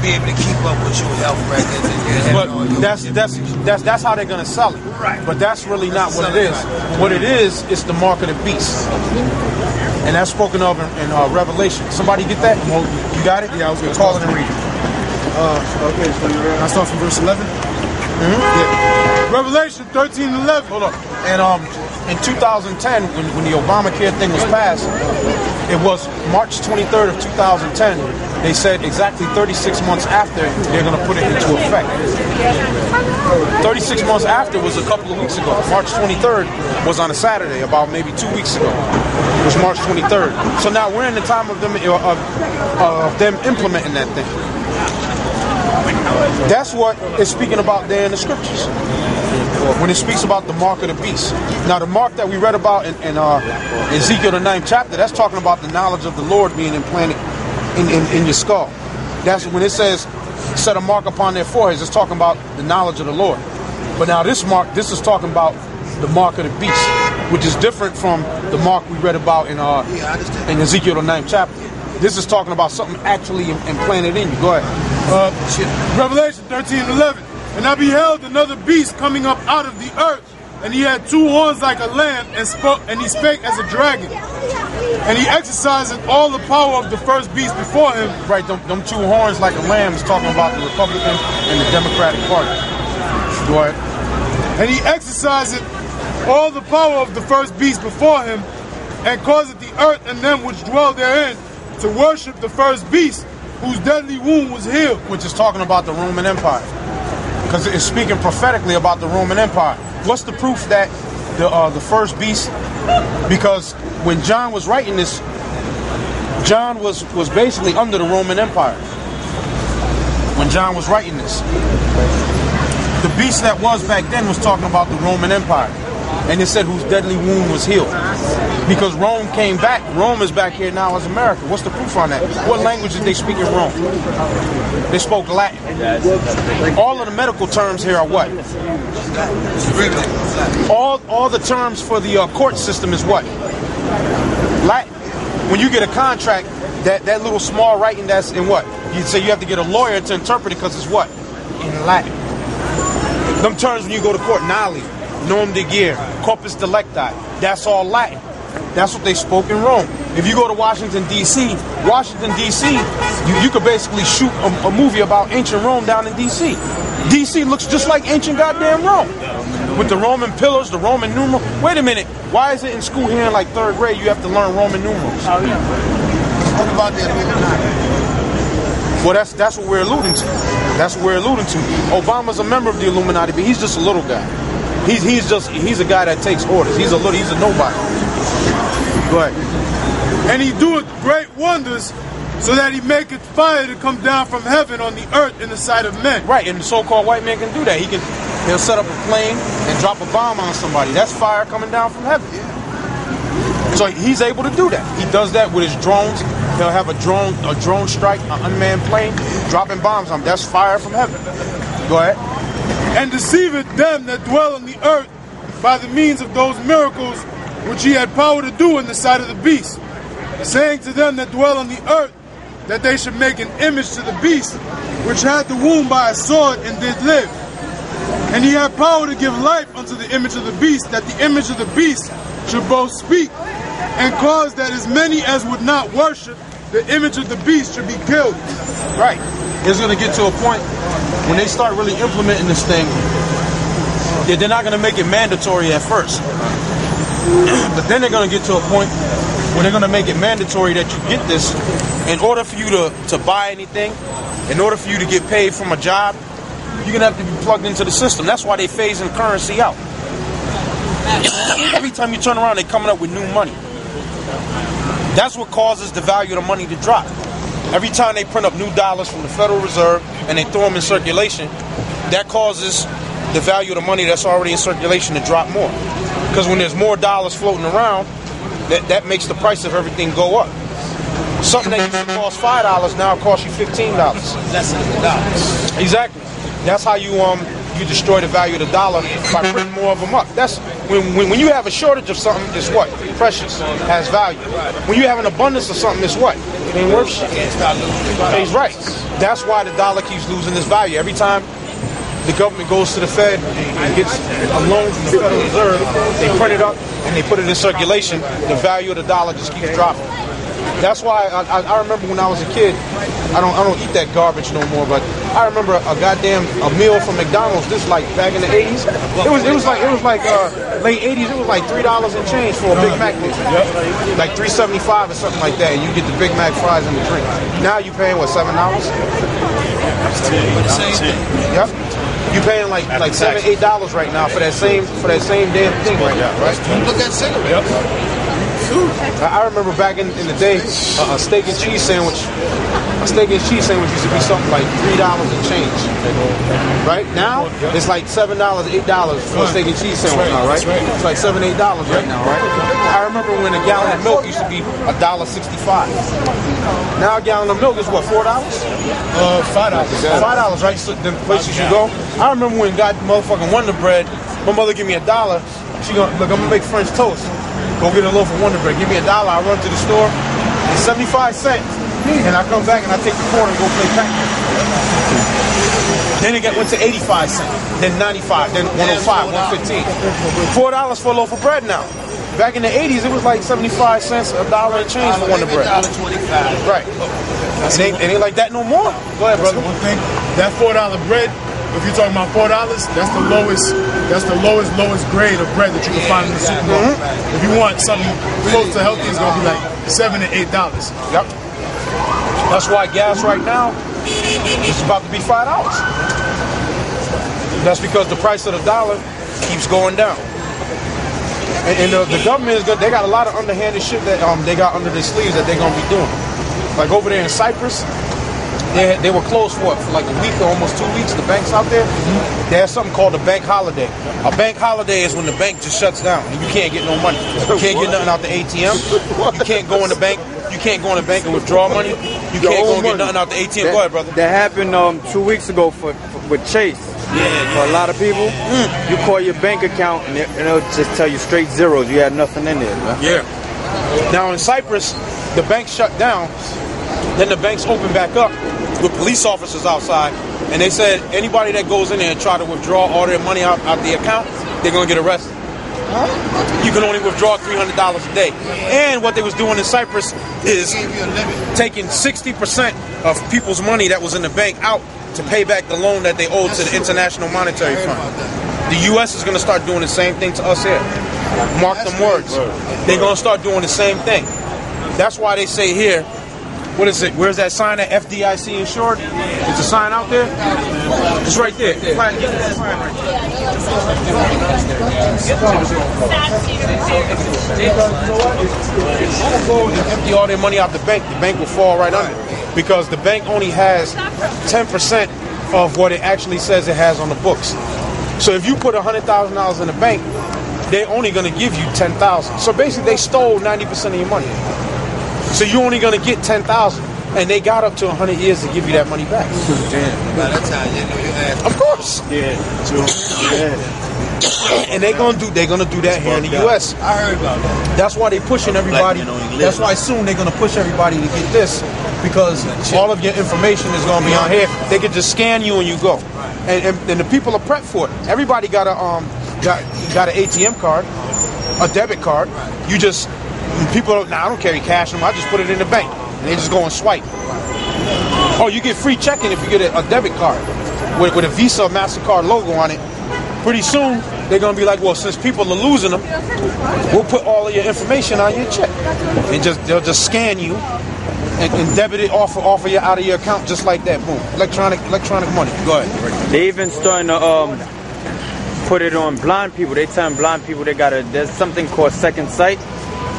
be able to keep up with your health records and but that's how they're gonna sell it. Right. But that's really not what it is. What it is the mark of the beast. And that's spoken of in Revelation. Somebody get that? You got it? Yeah, I was going to call it and read it. Okay, so I start from verse 11. Yeah. Revelation 13:11. Hold up. And in 2010, when the Obamacare thing was passed, it was March 23rd of 2010. They said exactly 36 months after they're going to put it into effect. 36 months after was a couple of weeks ago. March 23rd was on a Saturday, about maybe 2 weeks ago. It was March 23rd. So now we're in the time of them implementing that thing. That's what it's speaking about there in the scriptures. When it speaks about the mark of the beast. Now the mark that we read about in Ezekiel the 9th chapter, that's talking about the knowledge of the Lord being implanted in your skull. That's when it says set a mark upon their foreheads, it's talking about the knowledge of the Lord. But now this is talking about the mark of the beast, which is different from the mark we read about in Ezekiel the 9th chapter. This is talking about something actually implanted in you. Go ahead. Revelation 13:11. And I beheld another beast coming up out of the earth, and he had two horns like a lamb, and he spake as a dragon. And he exercised all the power of the first beast before him. Right, them two horns like a lamb is talking about the Republican and the Democratic Party. Go ahead. And he exercised all the power of the first beast before him, and caused the earth and them which dwell therein to worship the first beast, whose deadly wound was healed. Which is talking about the Roman Empire. Because it's speaking prophetically about the Roman Empire. What's the proof that the first beast? Because when John was writing this, John was basically under the Roman Empire. When John was writing this, the beast that was back then was talking about the Roman Empire, and it said whose deadly wound was healed. Because Rome came back. Rome is back here now as America. What's the proof on that? What language did they speak in Rome? They spoke Latin. All of the medical terms here are what? All the terms for the court system is what? Latin. When you get a contract, that little small writing that's in what? You say you have to get a lawyer to interpret it because it's what? In Latin. Them terms when you go to court, noli, nom de guerre, corpus delicti, that's all Latin. That's what they spoke in Rome. If you go to Washington, D.C., you could basically shoot a movie about ancient Rome down in D.C. D.C. looks just like ancient goddamn Rome. With the Roman pillars, the Roman numerals. Wait a minute. Why is it in school here in like 3rd grade you have to learn Roman numerals? Oh, yeah. What about the Illuminati? Well, that's what we're alluding to. That's what we're alluding to. Obama's a member of the Illuminati, but he's just a little guy. He's a guy that takes orders. He's a nobody. Go ahead. And he doeth great wonders, so that he maketh fire to come down from heaven on the earth in the sight of men. Right, and the so-called white man can do that. He'll set up a plane and drop a bomb on somebody. That's fire coming down from heaven. So he's able to do that. He does that with his drones. He'll have a drone strike, an unmanned plane, dropping bombs on him. That's fire from heaven. Go ahead. And deceiveth them that dwell on the earth by the means of those miracles which he had power to do in the sight of the beast, saying to them that dwell on the earth that they should make an image to the beast, which had the wound by a sword and did live. And he had power to give life unto the image of the beast, that the image of the beast should both speak, and cause that as many as would not worship the image of the beast should be killed. Right. It's going to get to a point when they start really implementing this thing, they're not going to make it mandatory at first. But then they're going to get to a point where they're going to make it mandatory that you get this. In order for you to buy anything, in order for you to get paid from a job, you're going to have to be plugged into the system. That's why they phasing currency out. Every time you turn around, they're coming up with new money. That's what causes the value of the money to drop. Every time they print up new dollars from the Federal Reserve and they throw them in circulation, that causes the value of the money that's already in circulation to drop more. Because when there's more dollars floating around, that makes the price of everything go up. Something that used to cost $5 now costs you $15. Less than $1. Exactly. That's how you destroy the value of the dollar, by printing more of them up. That's when you have a shortage of something, it's what? Precious, has value. When you have an abundance of something, it's what? It ain't worth shit. He's right. That's why the dollar keeps losing its value. Every time the government goes to the Fed and gets a loan from the Federal Reserve, they print it up and they put it in circulation, the value of the dollar just keeps dropping. That's why I remember when I was a kid, I don't eat that garbage no more, but I remember a meal from McDonald's, this like back in the 80s. It was like late 80s, it was like $3 and change for a Big Mac there. Like $3.75 or something like that, and you get the Big Mac fries and the drink. Now you paying what, $7? Yep. You paying like $7, $8 right now for that same damn thing right now, right? Look at cigarettes. I remember back in the day, a steak and cheese sandwich. A steak and cheese sandwich used to be something like $3 and change. Right now, it's like $7, $8 for a steak and cheese sandwich now, right? It's like $7, $8 right now, right? I remember when a gallon of milk used to be $1.65. Now a gallon of milk is what, $4? $5, right? So the places you go. I remember when got motherfucking Wonder Bread, my mother give me $1. She gonna look, I'm gonna make French toast. Go get a loaf of Wonder Bread. Give me $1. I run to the store. It's 75 cents. And I come back and I take the quarter and go play Pac-Man. Then it went to 85 cents. Then 95. Then 105. 115. $4 for a loaf of bread now. Back in the 80s, it was like 75 cents, $1 and change for Wonder Bread. $1.25. Right. It ain't like that no more. Go ahead, brother. One thing, that $4 bread, if you're talking about $4, that's the lowest grade of bread that you can find in the supermarket. If you want something close to healthy, it's gonna be like $7 to $8. Yep. That's why gas right now is about to be $5. That's because the price of the dollar keeps going down. And the government is good. They got a lot of underhanded shit that they got under their sleeves that they're gonna be doing. Like over there in Cyprus, they were closed for like a week or almost 2 weeks. The banks out there, they have something called a bank holiday. A bank holiday is when the bank just shuts down and you can't get no money. You can't get nothing out the ATM. You can't go in the bank. You can't go in the bank and withdraw money. You can't go and get nothing out the ATM. Go ahead, brother. That happened 2 weeks ago with Chase. For a lot of people, you call your bank account and it'll just tell you straight zeros. You had nothing in there. Man. Yeah. Now in Cyprus, the bank shut down. Then the banks opened back up with police officers outside, and they said anybody that goes in there and try to withdraw all their money out the account, they're gonna get arrested. You can only withdraw $300 a day. And what they was doing in Cyprus is taking 60% of people's money that was in the bank out to pay back the loan that they owed to the International Monetary Fund. The U.S. is going to start doing the same thing to us here. Mark them words. They're going to start doing the same thing. That's why they say here, what is it? Where's that sign at FDIC insured? Is the sign out there? It's right there. Get that sign right there. Go and empty all their money out the bank will fall right under. Because the bank only has 10% of what it actually says it has on the books. So if you put $100,000 in the bank, they're only going to give you $10,000. So basically, they stole 90% of your money. So you're only going to get $10,000, and they got up to 100 years to give you that money back. Damn. By that time, you know your ass. Of course. Yeah. And they're gonna do that here in the U.S. I heard about that. That's why they're pushing everybody. That's why soon they're gonna push everybody to get this, because all of your information is gonna be on here. They can just scan you and you go. And the people are prepped for it. Everybody got an ATM card, a debit card. You just people. Now I don't carry cash anymore. I just put it in the bank, and they just go and swipe. Oh, you get free checking if you get a debit card with a Visa or MasterCard logo on it. Pretty soon, they're going to be like, well, since people are losing them, we'll put all of your information on your check. And they'll just scan you and debit it off of your out of your account just like that. Boom. Electronic money. Go ahead. They even starting to put it on blind people. They telling blind people there's something called second sight.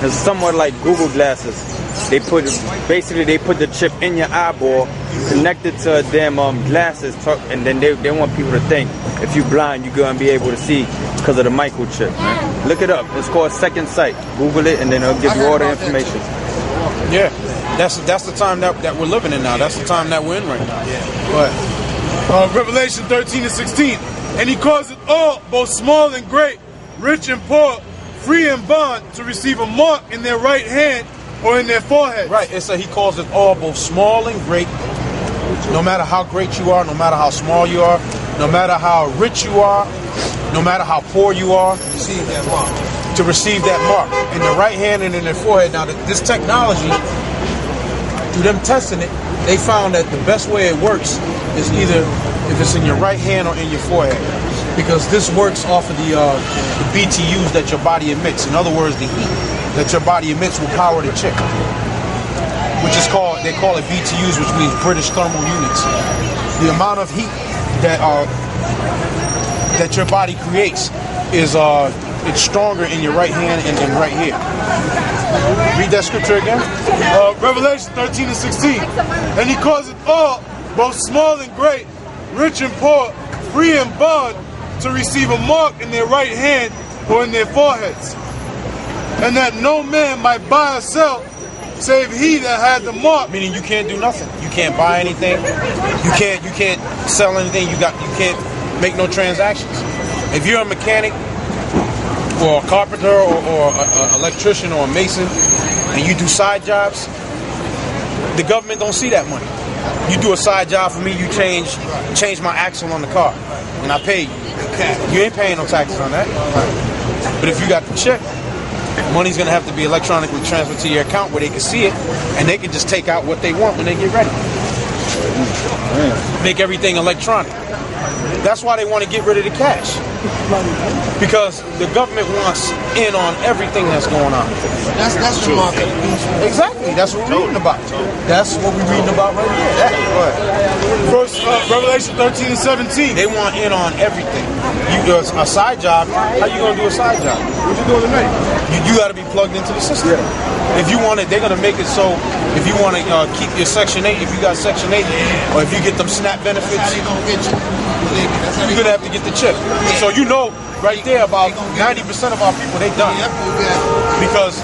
It's somewhat like Google glasses. They put the chip in your eyeball, connected to them glasses, and then they want people to think if you're blind, you're gonna be able to see because of the microchip. Man. Look it up. It's called second sight. Google it, and then it'll give you all the information. Yeah, that's the time that we're living in now. That's the time that we're in right now. Yeah. Go ahead. Revelation 13 and 16. And he causeth all, both small and great, rich and poor, free and bond, to receive a mark in their right hand or in their forehead. Right. It's he calls it all, both small and great, No matter how great you are, no matter how small you are, no matter how rich you are, no matter how poor you are, Receive that mark. to receive that mark in their right hand and in their forehead. Now, this technology, through them testing it, they found that the best way it works is either if it's in your right hand or in your forehead, because this works off of the BTUs that your body emits. In other words, the heat that your body emits will power the chip, which is called, they call it BTUs, which means British thermal units. The amount of heat that your body creates is it's stronger in your right hand and right here. Read that scripture again. Revelation 13 and 16. And he causeth all, both small and great, rich and poor, free and bond, to receive a mark in their right hand or in their foreheads. And that no man might buy or sell, save he that had the mark. Meaning you can't do nothing. You can't buy anything. You can't sell anything. You can't make no transactions. If you're a mechanic or a carpenter or an electrician or a mason and you do side jobs, the government don't see that money. You do a side job for me, you change my axle on the car and I pay you. You ain't paying no taxes on that. But if you got the check, money's gonna have to be electronically transferred to your account where they can see it and they can just take out what they want when they get ready. Make everything electronic. That's why they want to get rid of the cash, because the government wants in on everything that's going on. That's the mark of the beast. Exactly. That's what we're reading about. That's what we're reading about right here. Verse Revelation 13 and 17. They want in on everything. You do a side job. How you gonna do a side job? What you doing tonight? You got to be plugged into the system. Yeah. If you want it, they're gonna make it so if you want to keep your Section 8, if you got Section 8, or if you get them SNAP benefits, That's how they gonna get you. you're gonna have to get the chip. So you know right there about 90% of our people, they done. Because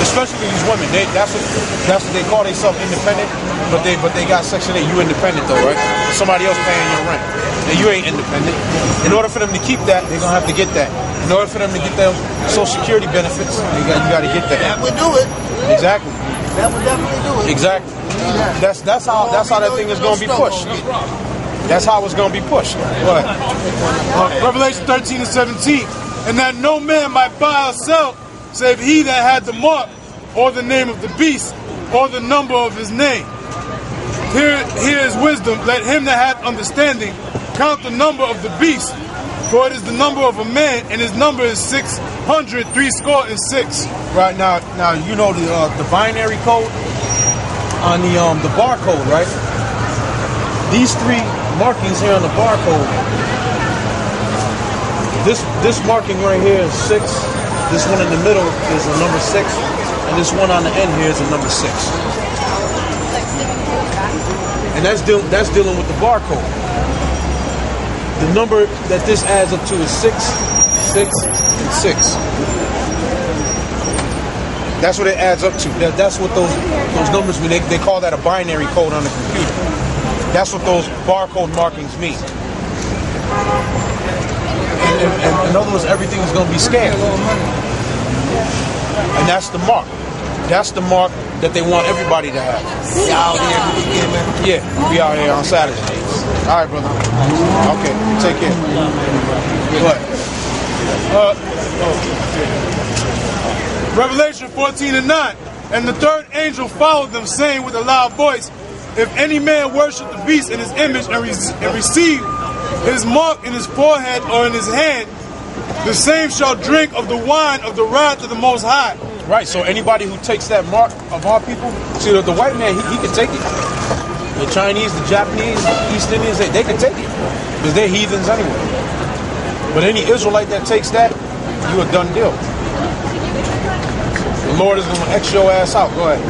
especially these women, that's what they call themselves independent, but they got Section 8. You independent though, right? Somebody else paying your rent. And you ain't independent. In order for them to keep that, they're gonna have to get that. In order for them to get their Social Security benefits, you got to get that. That would do it. Exactly. That would definitely do it. Exactly. That's how that thing is gonna be pushed. That's how it's gonna be pushed. Go ahead. Revelation 13 and 17. And that no man might buy or sell, save he that had the mark, or the name of the beast, or the number of his name. Here is wisdom. Let him that hath understanding count the number of the beast, for it is the number of a man, and his number is 666. Right now you know the binary code on the barcode, right? These three markings here on the barcode. This marking right here is 6. This one in the middle is a number 6, and this one on the end here is a number 6. And that's dealing with the barcode. The number that this adds up to is 6, 6, and 6. That's what it adds up to. That's what those numbers mean. They call that a binary code on the computer. That's what those barcode markings mean. And in other words, everything is going to be scanned. And that's the mark. That's the mark that they want everybody to have. You out here every weekend, man? Yeah, we out here on Saturday. All right, brother. Okay, take care. Go ahead. Revelation 14 and 9. And the third angel followed them, saying with a loud voice, if any man worship the beast in his image and receive his mark in his forehead or in his hand, the same shall drink of the wine of the wrath of the Most High. Right, so anybody who takes that mark of our people, see the white man, he can take it. The Chinese, the Japanese, the East Indians, they can take it. Because they're heathens anyway. But any Israelite that takes that, you a done deal. The Lord is going to X your ass out. Go ahead.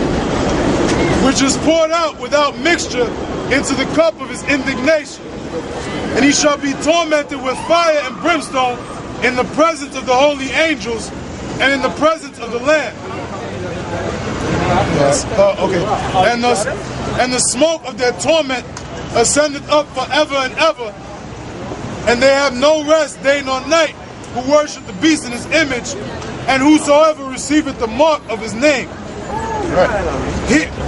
Which is poured out without mixture into the cup of his indignation. And he shall be tormented with fire and brimstone in the presence of the holy angels and in the presence of the Lamb. Yes. Okay. And the smoke of their torment ascendeth up forever and ever. And they have no rest day nor night who worship the beast in his image, and whosoever receiveth the mark of his name. Right.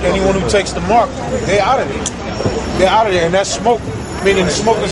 Anyone who takes the mark, they're out of it. they're out of there, and that's smoke, meaning the smoke is